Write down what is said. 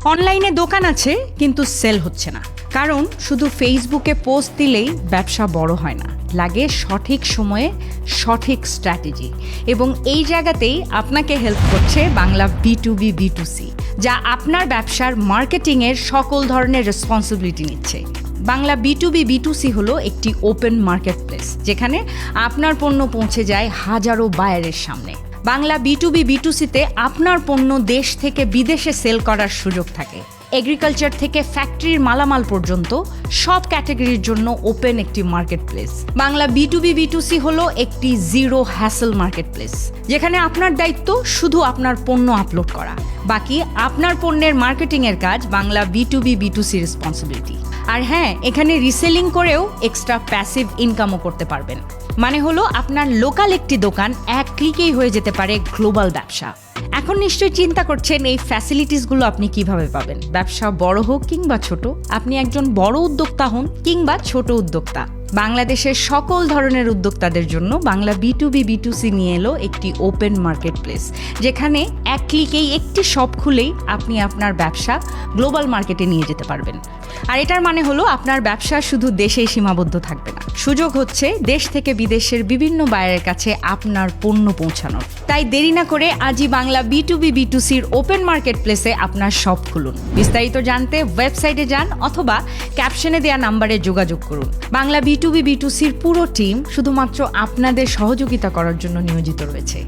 অনলাইনে দোকান আছে কিন্তু সেল হচ্ছে না, কারণ শুধু ফেসবুকে পোস্ট দিলেই ব্যবসা বড় হয় না, লাগে সঠিক সময়ে সঠিক স্ট্র্যাটেজি। এবং এই জায়গাতেই আপনাকে হেল্প করছে বাংলা B2B B2C, যা আপনার ব্যবসার মার্কেটিংয়ের সকল ধরনের রেসপন্সিবিলিটি নিচ্ছে। বাংলা B2B B2C হলো একটি ওপেন মার্কেট প্লেস, যেখানে আপনার পণ্য পৌঁছে যায় হাজারো বায়ারের সামনে। বাংলা B2B B2Cতে আপনার পণ্য দেশ থেকে বিদেশে সেল করার সুযোগ থাকে। এগ্রিকালচার থেকে ফ্যাক্টরির মালামাল পর্যন্ত সব ক্যাটাগরির জন্য ওপেন একটি market place. Bangla B2B B2C হলো একটি জিরো হ্যাসেল মার্কেট প্লেস, যেখানে আপনার দায়িত্ব শুধু আপনার পণ্য আপলোড করা, বাকি আপনার পণ্যের মার্কেটিংয়ের কাজ বাংলা B2B B2C রেসপন্সিবিলিটি। আর হ্যাঁ, এখানে রিসেলিং করেও এক্সট্রা প্যাসিভ ইনকামও করতে পারবেন। মানে হলো আপনার লোকাল একটি দোকান এক ক্লিকেই হয়ে যেতে পারে গ্লোবাল ব্যবসা। এখন নিশ্চয়ই চিন্তা করছেন এই ফ্যাসিলিটিসগুলো আপনি কিভাবে পাবেন। ব্যবসা বড় হোক কিংবা ছোট, আপনি একজন বড় উদ্যোক্তা হন কিংবা ছোট উদ্যোক্তা, বাংলাদেশের সকল ধরনের উদ্যোক্তাদের জন্য বাংলা B2B B2C নিয়ে এলো একটি ওপেন মার্কেট প্লেস, যেখানে এক ক্লিকেই একটি শপ খুলেই আপনি আপনার ব্যবসা গ্লোবাল মার্কেটে নিয়ে যেতে পারবেন। আর এটার মানে হলো আপনার ব্যবসা শুধু দেশেই সীমাবদ্ধ থাকবে না, সুযোগ হচ্ছে দেশ থেকে বিদেশের বিভিন্ন বায়ারের কাছে আপনার পণ্য পৌঁছানোর। তাই দেরি না করে আজই বাংলা B2B B2Cর ওপেন মার্কেট প্লেসে আপনার শপ খুলুন। বিস্তারিত জানতে ওয়েবসাইটে যান অথবা ক্যাপশনে দেওয়া নাম্বারে যোগাযোগ করুন। বাংলা B2B B2Cর পুরো টিম শুধুমাত্র আপনাদের সহযোগিতা করার জন্য নিয়োজিত রয়েছে।